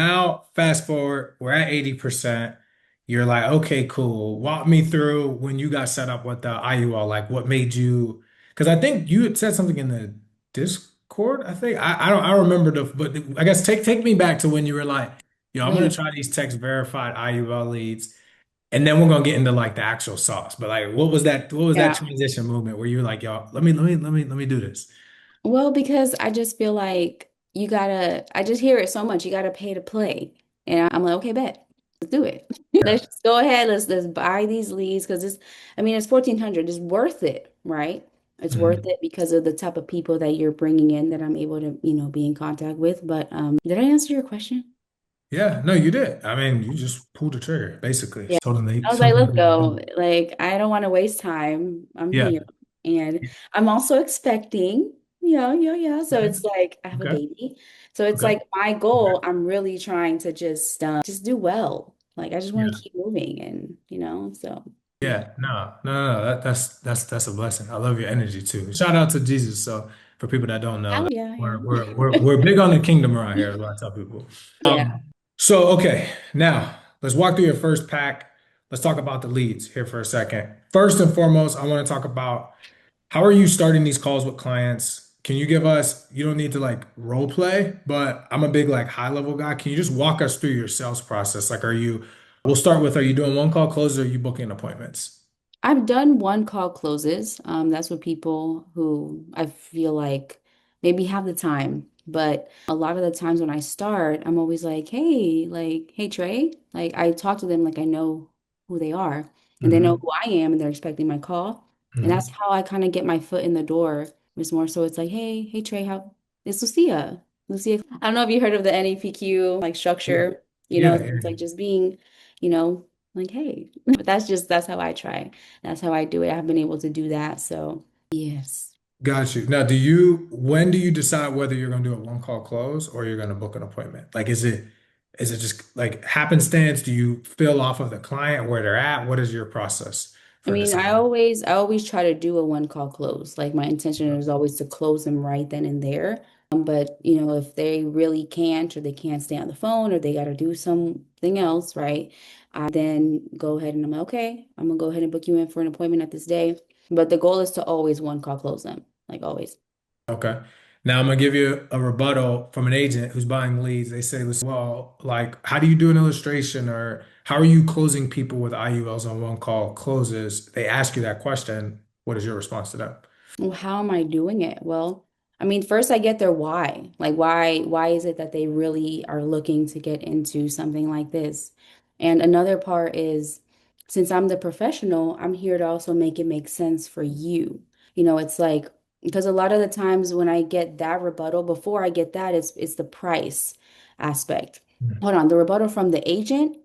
Now, fast forward, we're at 80%. You're like, okay, cool. Walk me through when you got set up with the IUL. Like, what made you? Because I think you had said something in the Discord. I think I don't remember but I guess take me back to when you were like, yo, I'm gonna Mhm. try these text verified IUL leads, and then we're gonna get into like the actual sauce. But like, what was that? What was that Yeah. transition movement where you were like, yo, let me do this? Well, because I just feel like I just hear it so much. You gotta pay to play. And I'm like, okay, bet. Let's do it. Yeah. Let's just go ahead. Let's buy these leads because I mean, it's 1,400. It's worth it, right? It's worth Mhm. it because of the type of people that you're bringing in that I'm able to, be in contact with. But did I answer your question? Yeah, no, you did. I mean, you just pulled the trigger, basically. Yeah. I was Told like, them let's they could go. do. Like, I don't want to waste time. I'm Yeah. here. And I'm also expecting. Yeah, yeah, yeah. So Okay. it's like I have a Okay. baby. So it's Okay. like my goal, I'm really trying to just do well. Like I just want to Yeah. keep moving and, so yeah. Yeah. No. That's a blessing. I love your energy too. Shout out to Jesus. So for people that don't know, Oh yeah, we're big on the kingdom around here, is what I tell people. yeah. So okay, now let's walk through your first pack. Let's talk about the leads here for a second. First and foremost, I want to talk about how are you starting these calls with clients? Can you give us, you don't need to like role play, but I'm a big like high level guy. Can you just walk us through your sales process? We'll start with, are you doing one call closes or are you booking appointments? I've done one call closes. That's with people who I feel like maybe have the time. But a lot of the times when I start, I'm always like, hey, Trey. Like I talk to them like I know who they are and they know Hmm. who I am and they're expecting my call. And that's Hmm. how I kind of get my foot in the door. It's more so it's like, hey, Trey, how it's Lucia. Lucia. I don't know if you heard of the NEPQ like Yeah. structure, Yeah. so Yeah. it's like just being, you know, like, hey. But that's how I try. That's how I do it. I've been able to do that. So, yes. Got you. Now, when do you decide whether you're going to do a one call close or you're going to book an appointment? Like, is it just like happenstance? Do you feel off of the client where they're at? What is your process I for mean, I deciding? always I always try to do a one call close. Like my intention is always to close them right then and there. But if they really can't or they can't stay on the phone or they got to do something else, right? I then go ahead and I'm like, okay, I'm gonna go ahead and book you in for an appointment at this day. But the goal is to always one call close them, like always. Okay. Now I'm gonna give you a rebuttal from an agent who's buying leads. They say, listen, well, like, how do you do an illustration or how are you closing people with IULs on one call closes? They ask you that question. What is your response to that? Well, how am I doing it? Well, I mean, first I get their why. Like why is it that they really are looking to get into something like this? And another part is since I'm the professional, I'm here to also make it make sense for you. It's like because a lot of the times when I get that rebuttal, before I get that, it's the price aspect. Hold on, the rebuttal from the agent.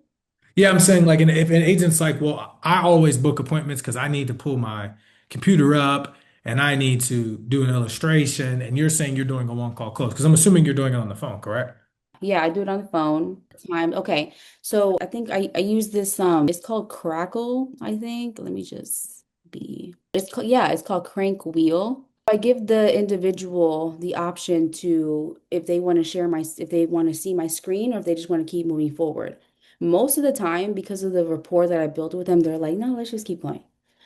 Yeah, I'm saying like, if an agent's like, well, I always book appointments because I need to pull my computer up and I need to do an illustration, and you're saying you're doing a one call close because I'm assuming you're doing it on the phone, correct? Yeah, I do it on the phone. Time. Okay. So I think I use this it's called Crackle, I think. Let me just be it's called Crank Wheel. I give the individual the option to if they want to if they want to see my screen or if they just want to keep moving forward. Most of the time, because of the rapport that I built with them, they're like, no, let's just keep going.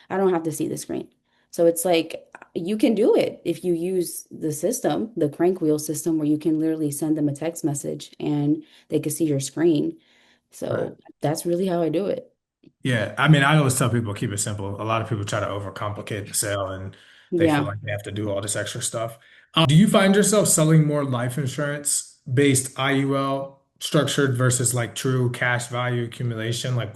I don't have to see the screen. So it's like you can do it if you use the system, the crank wheel system, where you can literally send them a text message and they can see your screen. Right. So that's really how I do it. Yeah, I mean, I always tell people keep it simple. A lot of people try to overcomplicate the sale and they feel Yeah. like they have to do all this extra stuff. Do you find yourself selling more life insurance based IUL structured versus like true cash value accumulation? Like,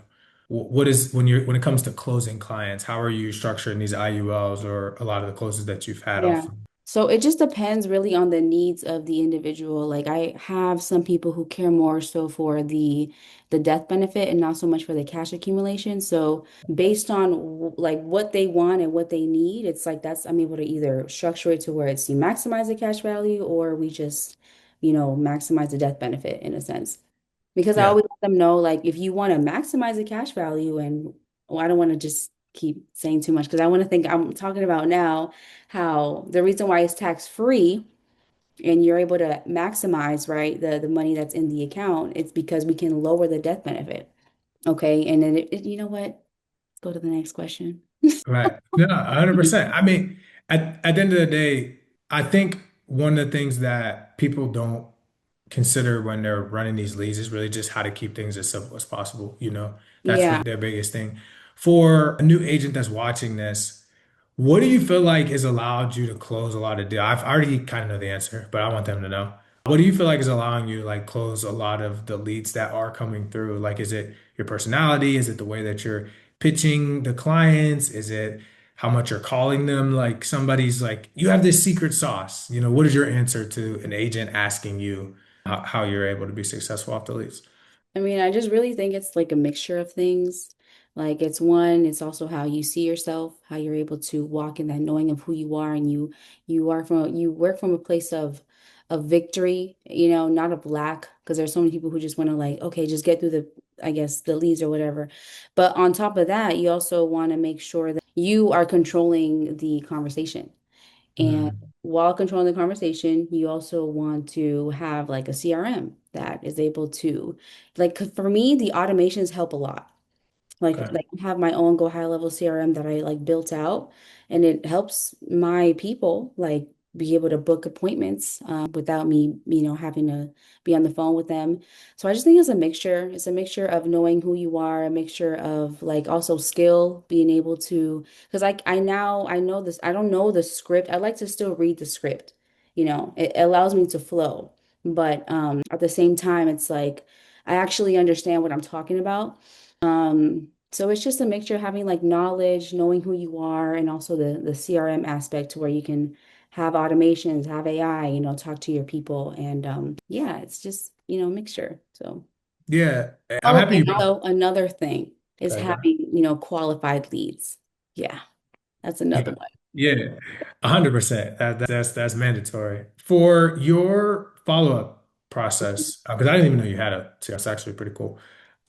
what is when it comes to closing clients, how are you structuring these IULs or a lot of the closes that you've had Yeah. off? So it just depends really on the needs of the individual. Like I have some people who care more so for the death benefit and not so much for the cash accumulation. So based on like what they want and what they need, it's like that's I'm able to either structure it to where it's you maximize the cash value or we just, maximize the death benefit in a sense. Because I Yeah, always let them know, like, if you want to maximize the cash value, and well, I don't want to just keep saying too much because I want to think I'm talking about now how the reason why it's tax free and you're able to maximize, right, the money that's in the account, it's because we can lower the death benefit. Okay. And then you know what? Let's go to the next question. Right. No, 100%. I mean, at the end of the day, I think one of the things that people don't consider when they're running these leads is really just how to keep things as simple as possible. That's Yeah. really their biggest thing. For a new agent that's watching this, what do you feel like has allowed you to close a lot of deals? I already kind of know the answer, but I want them to know. What do you feel like is allowing you to like close a lot of the leads that are coming through? Like, is it your personality? Is it the way that you're pitching the clients? Is it how much you're calling them? Like somebody's like, you have this secret sauce. What is your answer to an agent asking you how you're able to be successful off the leads? I mean, I just really think it's like a mixture of things. Like it's also how you see yourself, how you're able to walk in that knowing of who you are, and you work from a place of victory, not of lack, because there's so many people who just want to like, okay, just get through I guess the leads or whatever. But on top of that, you also want to make sure that you are controlling the conversation. And Mm, while controlling the conversation, you also want to have like a CRM that is able to, like, 'cause for me, the automations help a lot. okay. Like I have my own GoHighLevel CRM that I like built out, and it helps my people like be able to book appointments without me, having to be on the phone with them. So I just think it's a mixture. It's a mixture of knowing who you are, a mixture of like also skill, being able to, because I know this. I don't know the script. I like to still read the script. It allows me to flow, but at the same time, it's like I actually understand what I'm talking about. So it's just a mixture of having like knowledge, knowing who you are, and also the CRM aspect to where you can have automations, have AI, talk to your people. And yeah, it's just, a mixture. So, Yeah, I'm oh, happy and you brought. also another thing is Okay, go ahead. having, qualified leads. Yeah, that's another Yeah, one. yeah, 100%. That's mandatory for your follow-up process. Because I didn't even know you had a. So that's actually pretty cool.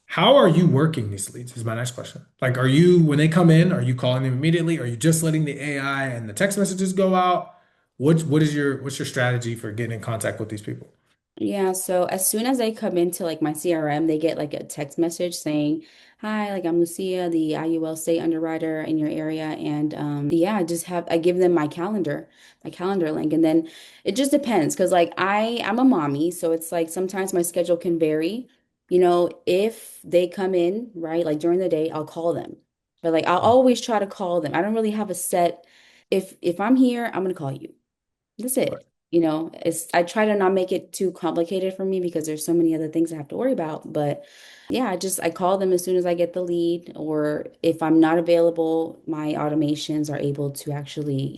How are you working these leads? Is my next question. Like, are you when they come in, are you calling them immediately? Are you just letting the AI and the text messages go out? What's your strategy for getting in contact with these people? Yeah, so as soon as they come into like my CRM, they get like a text message saying, "Hi, like I'm Lucia, the IUL state underwriter in your area." And yeah, I give them my calendar link. And then it just depends because like I'm a mommy, so it's like sometimes my schedule can vary. If they come in, right, like during the day, I'll call them. But like I'll always try to call them. I don't really have a set, if I'm here, I'm gonna call you. That's it. I try to not make it too complicated for me because there's so many other things I have to worry about. But yeah, I call them as soon as I get the lead, or if I'm not available, my automations are able to actually,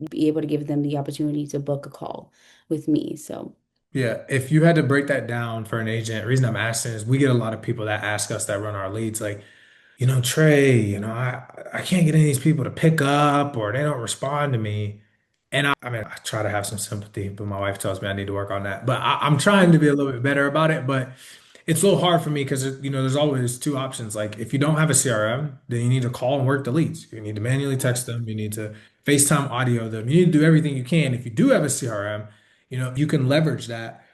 be able to give them the opportunity to book a call with me. So Yeah, if you had to break that down for an agent, the reason I'm asking is we get a lot of people that ask us that run our leads, like, Trey, I can't get any of these people to pick up or they don't respond to me. And I mean, I try to have some sympathy, but my wife tells me I need to work on that. But I'm trying to be a little bit better about it. But it's a little hard for me because, there's always two options. Like if you don't have a CRM, then you need to call and work the leads. You need to manually text them. You need to FaceTime audio them. You need to do everything you can. If you do have a CRM, you can leverage that.